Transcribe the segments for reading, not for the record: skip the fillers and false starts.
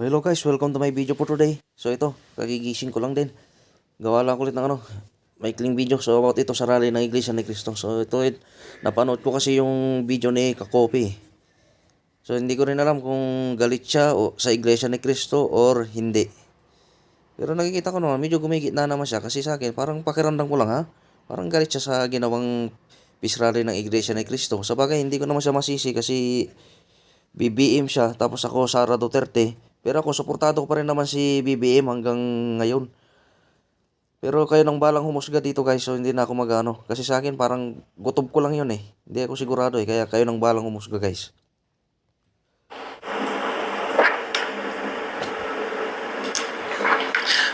Hello guys, welcome to my video for today. So ito, kagigising ko lang din. Gawa lang ko ulit ng maikling video. So about ito sa rally ng Iglesia ni Cristo. So ito, napanood ko kasi yung video ni Kakopi. So hindi ko rin alam kung galit siya o sa Iglesia ni Cristo or hindi. Pero nakikita ko naman, medyo gumigit na naman siya. Kasi sa akin, parang pakiramdam ko lang ha. Parang galit siya sa ginawang peace rally ng Iglesia ni Cristo. Sa bagay, hindi ko naman siya masisi kasi BBM siya, tapos ako Sara Duterte. Pero ako, suportado ko pa rin naman si BBM hanggang ngayon. Pero kayo nang balang humusga dito guys, so hindi na ako magano. Kasi sa akin parang gutob ko lang yun eh. Hindi ako sigurado eh, kaya kayo nang balang humusga guys.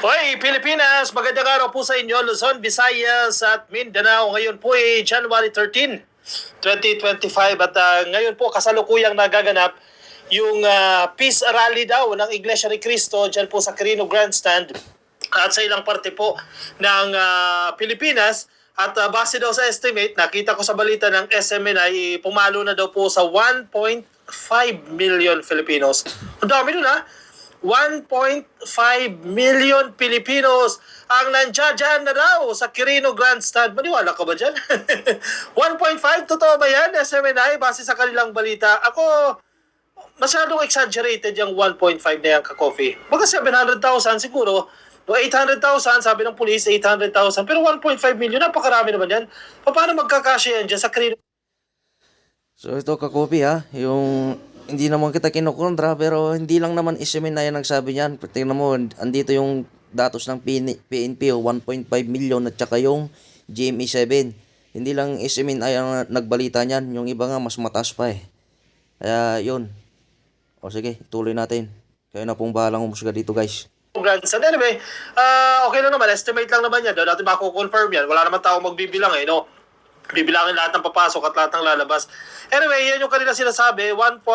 Hoy, Pilipinas! Magandang araw po sa inyo, Luzon, Visayas at Mindanao. Ngayon po ay January 13, 2025 at ngayon po kasalukuyang nagaganap yung peace rally daw ng Iglesia ni Cristo dyan po sa Quirino Grandstand at sa ilang parte po ng Pilipinas. At base daw sa estimate, nakita ko sa balita ng SMNI, pumalo na daw po sa 1.5 million Filipinos. Ang dami nun ha! 1.5 million Filipinos ang nandiyan na daw sa Quirino Grandstand. Maniwala ka ba dyan? 1.5? Totoo ba yan? SMNI, base sa kanilang balita. Ako, masyadong exaggerated yung 1.5 na yan ka-coffee. Baka 700,000 siguro. O 800,000, sabi ng police, 800,000. Pero 1.5 million, napakarami naman yan. Paano magkakasya yan dyan sa Quirino? So ito ka-copy ha, yung hindi naman kita kinukontra pero hindi lang naman SMNI ang nagsabi niyan. Tingnan mo, andito yung datos ng PNP 1.5 million at saka yung GMA7. Hindi lang SMNI ang nagbalita niyan, yung iba nga mas mataas pa eh. Kaya yun. O sige, tuloy natin. Kayo na pong bahalang humusga dito guys. Grandstand. Anyway, okay lang naman. Estimate lang naman yan. Daw natin mako-confirm yan. Wala naman tao magbibilang eh, no? Bibilangin lahat ng papasok at lahat ng lalabas. Anyway, yan yung kanila sinasabi. 1.5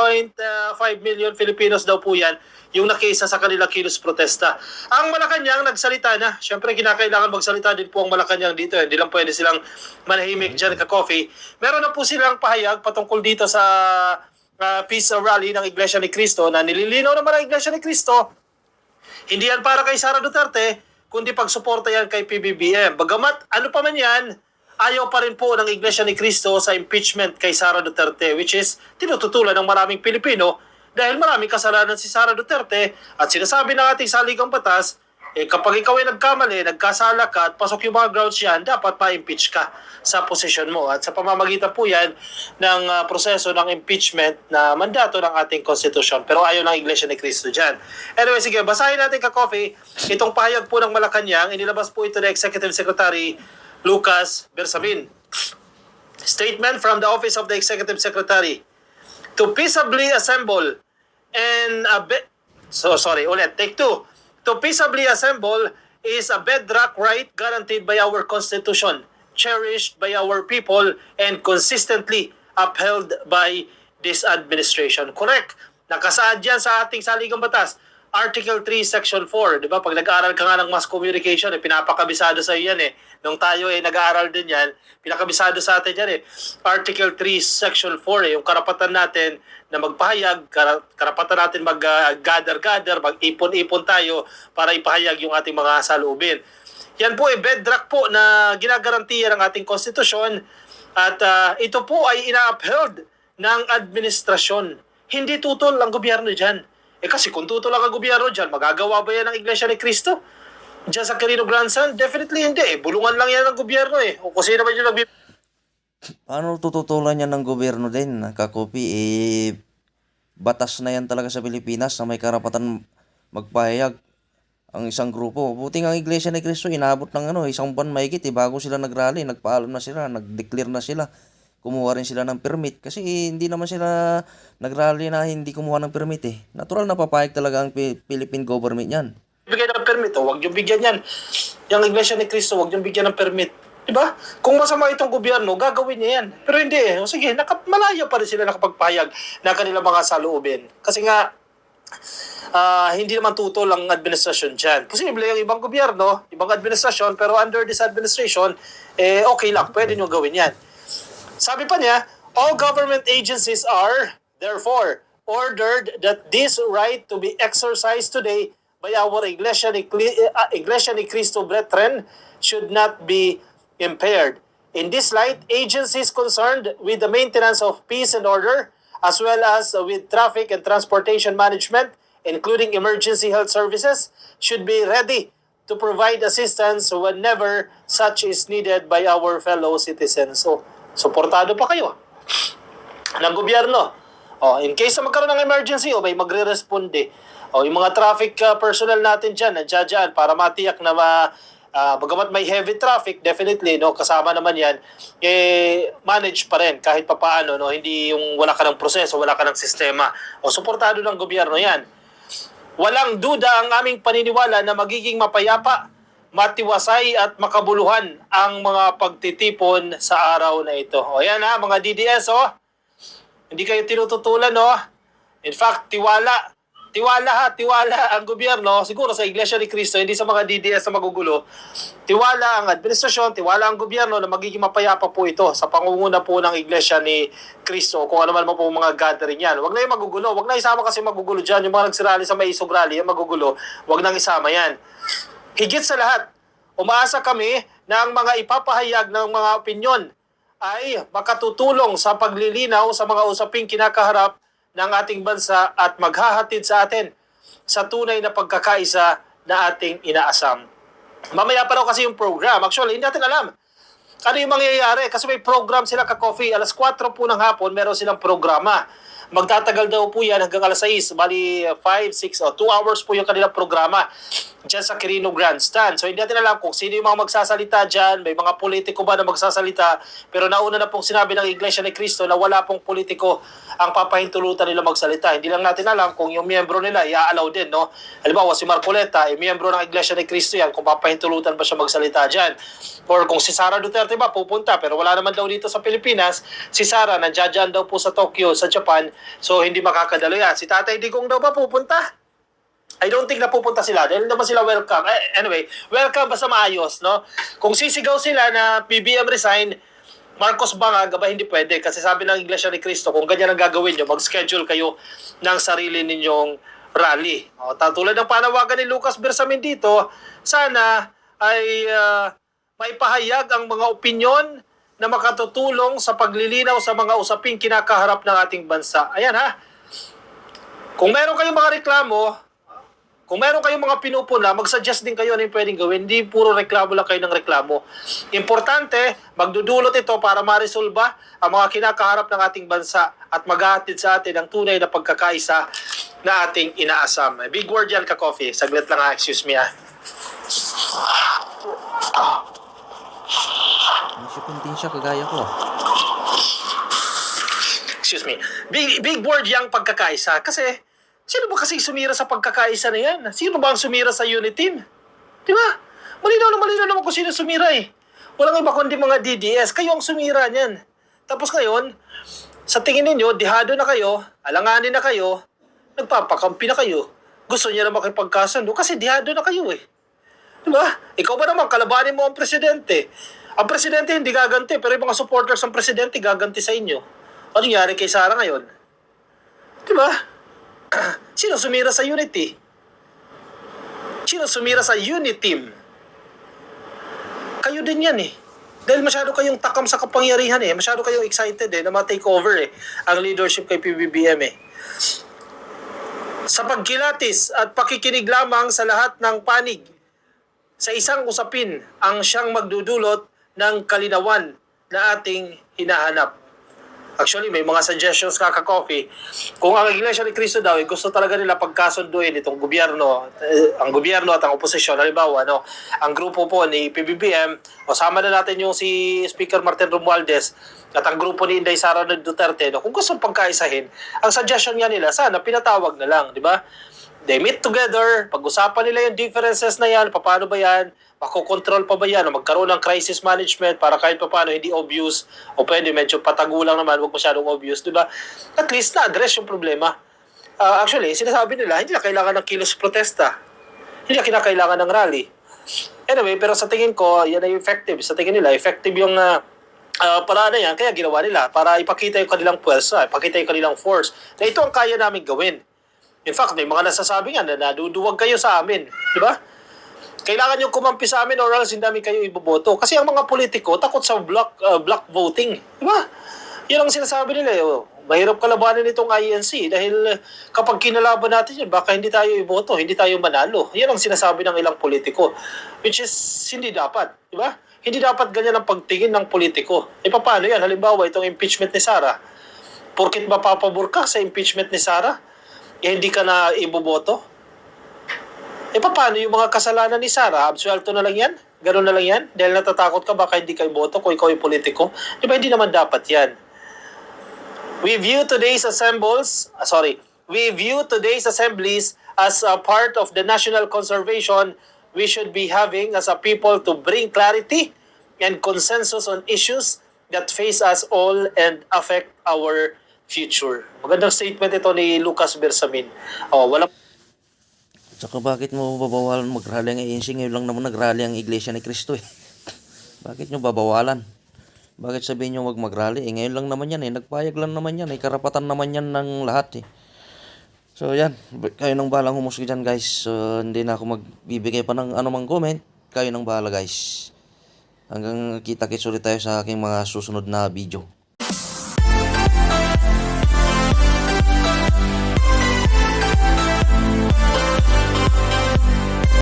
million Filipinos daw po yan yung nakisa sa kanila kilos protesta. Ang Malacanang nagsalita na. Siyempre, kinakailangan magsalita din po ang Malacanang dito. Hindi lang pwede silang manahimik dyan ka-coffee. Meron na po silang pahayag patungkol dito sa peace rally ng Iglesia ni Cristo na nililinaw naman ang Iglesia ni Cristo. Hindi yan para kay Sara Duterte, kundi pagsuporta yan kay PBBM. Bagamat ano pa man yan, ayaw pa rin po ng Iglesia ni Cristo sa impeachment kay Sara Duterte, which is tinututulan ng maraming Pilipino dahil maraming kasalanan si Sara Duterte at sinasabi ng ating saligang batas, kapag ikaw ay nagkamali, nagkasala ka at pasok yung mga grounds yan, dapat ma-impeach ka sa posisyon mo. At sa pamamagitan po yan ng proseso ng impeachment na mandato ng ating konstitusyon. Pero ayaw ng Iglesia ni Cristo dyan. Anyway, sige, basahin natin ka-coffee. Itong pahayag po ng Malacanang, inilabas po ito ng Executive Secretary Lucas Bersamin. Statement from the Office of the Executive Secretary. To peaceably assemble and take two. To peaceably assemble is a bedrock right guaranteed by our Constitution, cherished by our people, and consistently upheld by this administration. Correct. Nakasaad yan sa ating saligang batas. Article 3, Section 4. Di ba? Pag nag-aaral ka nga ng mass communication, pinapakabisado sa iyo yan eh. Nung tayo nag-aaral din yan, pinakabisado sa atin yan eh. Article 3, Section 4 yung karapatan natin na magpahayag, karapatan natin mag-gather-gather, mag-ipon-ipon tayo para ipahayag yung ating mga saloobin. Yan po bedrock po na ginagarantiya ng ating konstitusyon at ito po ay ina-upheld ng administrasyon. Hindi tutol ang gobyerno dyan. Kasi kung tutol ang gobyerno dyan, magagawa ba yan ng Iglesia ni Cristo? Diyan sa Quirino Grandstand? Definitely hindi eh. Bulungan lang yan ng gobyerno eh. O kasi naman yung Paano tututulan yan ng gobyerno din, ka-copy? Batas na yan talaga sa Pilipinas na may karapatan magpahayag ang isang grupo. Buti nga ang Iglesia ni Cristo, inabot ng isang buwan mahigit bago sila nagrally, nagpaalam na sila, nag-declare na sila. Kumuha rin sila ng permit kasi hindi naman sila nagrally na hindi kumuha ng permit eh. Natural na papayag talaga ang Philippine government yan. Bigyan ng permit, huwag yung bigyan yan. Yung Iglesia ni Cristo, huwag yung bigyan ng permit. Diba? Kung masama itong gobyerno, gagawin niya yan. Pero hindi eh. O sige, malayo pa rin sila nakapagpahayag na kanilang mga saloobin. Kasi nga, hindi naman tutol ang administrasyon dyan. Posible yung ibang gobyerno, ibang administrasyon, pero under this administration, okay lang, pwede nyo gawin yan. Sabi pa niya, all government agencies are, therefore, ordered that this right to be exercised today by our Iglesia ni Cristo Brethren should not be impaired. In this light, agencies concerned with the maintenance of peace and order, as well as with traffic and transportation management, including emergency health services, should be ready to provide assistance whenever such is needed by our fellow citizens. So, suportado pa kayo ng gobyerno. In case na magkaroon ng emergency, may magre-responde. Yung mga traffic personnel natin dyan, nandiyan dyan, para matiyak na bagamat may heavy traffic, definitely, kasama naman yan, manage pa rin kahit papaano, hindi yung wala ka ng proseso, wala ka ng sistema. Suportado ng gobyerno yan. Walang duda ang aming paniniwala na magiging mapayapa, matiwasay at makabuluhan ang mga pagtitipon sa araw na ito. Ayan mga DDS, hindi kayo tinututulan, In fact, tiwala ang gobyerno, siguro sa Iglesia ni Cristo, hindi sa mga DDS na magugulo. Tiwala ang administrasyon, tiwala ang gobyerno na magiging mapayapa po ito sa pangunguna po ng Iglesia ni Cristo, kung ano man po mga gathering yan. Huwag na yung magugulo, huwag na isama kasi magugulo dyan, yung mga nagsirali sa may isog rally, yung magugulo, huwag nang isama yan. Higit sa lahat, umaasa kami na ang mga ipapahayag ng mga opinyon ay makatutulong sa paglilinaw sa mga usaping kinakaharap ng ating bansa at maghahatid sa atin sa tunay na pagkakaisa na ating inaasam. Mamaya pa raw kasi yung program. Actually, hindi natin alam ano yung mangyayari kasi may program sila ka-coffee. Alas 4 po ng hapon, meron silang programa. Magtatagal daw po yan hanggang alas 6. Bali 5, 6 o 2 hours po yung kanilang programa dyan sa Quirino Grandstand. So hindi natin alam kung sino yung mga magsasalita dyan. May mga politiko ba na magsasalita? Pero nauna na pong sinabi ng Iglesia ni Cristo na wala pong politiko ang papahintulutan nila magsalita. Hindi lang natin alam kung yung miyembro nila i-allow din, Halimbawa si Marcoleta, miyembro ng Iglesia ni Cristo yan, kung papahintulutan ba siya magsalita dyan. Or kung si Sara Duterte ba pupunta, pero wala naman daw dito sa Pilipinas, si Sara nandiyan daw po sa Tokyo, sa Japan, so hindi makakadalo yan. Si Tatay Digong daw ba pupunta? I don't think na pupunta sila dahil naman sila welcome. Anyway, welcome basta maayos, Kung sisigaw sila na BBM resign, Marcos Bangag, hindi pwede. Kasi sabi ng Iglesia ni Cristo, kung ganyan ang gagawin nyo, mag-schedule kayo ng sarili ninyong rally. Tulad ng panawagan ni Lucas Bersamin dito, sana ay maipahayag ang mga opinyon na makatutulong sa paglilinaw sa mga usaping kinakaharap ng ating bansa. Ayan Kung meron kayong mga reklamo, kung meron kayong mga pinupuna, mag-suggest din kayo ano yung pwedeng gawin. Hindi puro reklamo lang kayo ng reklamo. Importante, magdudulot ito para ma-resolba ang mga kinakaharap ng ating bansa at maghahatid sa atin ang tunay na pagkakaisa na ating inaasam. Big word yan, ka-coffee. Saglit lang excuse me Nasipin din siya, kagaya ko. Excuse me. Big word yang pagkakaisa. Kasi, sino ba kasi sumira sa pagkakaisa na yan? Sino ba ang sumira sa unit team? Di ba? Malinaw naman kung sino sumira Walang iba kundi mga DDS. Kayo ang sumira niyan. Tapos ngayon, sa tingin ninyo, dihado na kayo, alanganin na kayo, nagpapakampi na kayo. Gusto niya na makipagkasundo kasi dihado na kayo Di ba? Ikaw ba naman, kalabanin mo ang presidente. Ang presidente hindi gaganti, pero yung mga supporters ng presidente gaganti sa inyo. Ano nangyari kay Sara ngayon? Di ba? Sino sumira sa unity? Sino sumira sa unity team? Kayo din yan Dahil masyado kayong takam sa kapangyarihan Masyado kayong excited na ma-take over ang leadership kay PBBM Sa pagkilatis at pakikinig lamang sa lahat ng panig sa isang usapin ang siyang magdudulot ng kalinawan na ating hinahanap. Actually, may mga suggestions ka-coffee. Kung ang Iglesia ni Cristo daw, gusto talaga nila pagkasunduin itong gobyerno, ang gobyerno at ang oposisyon. Halimbawa, ang grupo po ni PBBM, o sama na natin yung si Speaker Martin Romualdez at ang grupo ni Inday Sara Duterte, kung gusto pagkaisahin, ang suggestion nga nila, sana pinatawag na lang, di ba? They meet together, pag-usapan nila yung differences na yan, paano ba yan, makokontrol pa ba yan, o magkaroon ng crisis management para kahit paano hindi obvious, o pwede medyo patagulang naman, huwag masyadong obvious, di ba? At least na-address yung problema. Actually, sinasabi nila, hindi na kailangan ng kilos protesta. Hindi na kinakailangan ng rally. Anyway, pero sa tingin ko, yan ay effective. Sa tingin nila, effective yung Para ano yan, kaya ginawa nila, para ipakita yung kanilang puwersa, ipakita yung kanilang force, na ito ang kaya namin gawin. In fact, may mga nasasabi nga na naduduwag kayo sa amin, di ba? Kailangan yung kumampi sa amin or else hindi namin kayo iboboto. Kasi ang mga politiko takot sa block voting. Di ba? Yan ang sinasabi nila. Mahirap kalabanin itong INC dahil kapag kinalaban natin yun, baka hindi tayo iboto, hindi tayo manalo. Yan ang sinasabi ng ilang politiko. Which is hindi dapat. Di ba? Hindi dapat ganyan ang pagtingin ng politiko. E paano yan? Halimbawa, itong impeachment ni Sara. Porkit mapapabor ka sa impeachment ni Sara, hindi ka na iboboto? Paano yung mga kasalanan ni Sara? Absuelto na lang yan? Ganun na lang yan? Dahil natatakot ka baka hindi kayo boto kung ikaw yung politiko? Di ba hindi naman dapat yan? We view today's assemblies as a part of the national conservation we should be having as a people to bring clarity and consensus on issues that face us all and affect our future. Magandang statement ito ni Lucas Bersamin. Wala Saka bakit mo babawalan mag-rally ang ANC? Ngayon lang naman nag-rally ang Iglesia ni Cristo eh. Bakit nyo babawalan? Bakit sabihin nyo wag mag-rally? Ngayon lang naman yan eh. Nagpayag lang naman yan eh. Karapatan naman yan ng lahat eh. So yan, kayo nang bahalang humusga dyan guys. So, hindi na ako magbibigay pa ng anumang comment. Kayo nang bahala guys. Hanggang kita-kits ulit tayo sa aking mga susunod na video.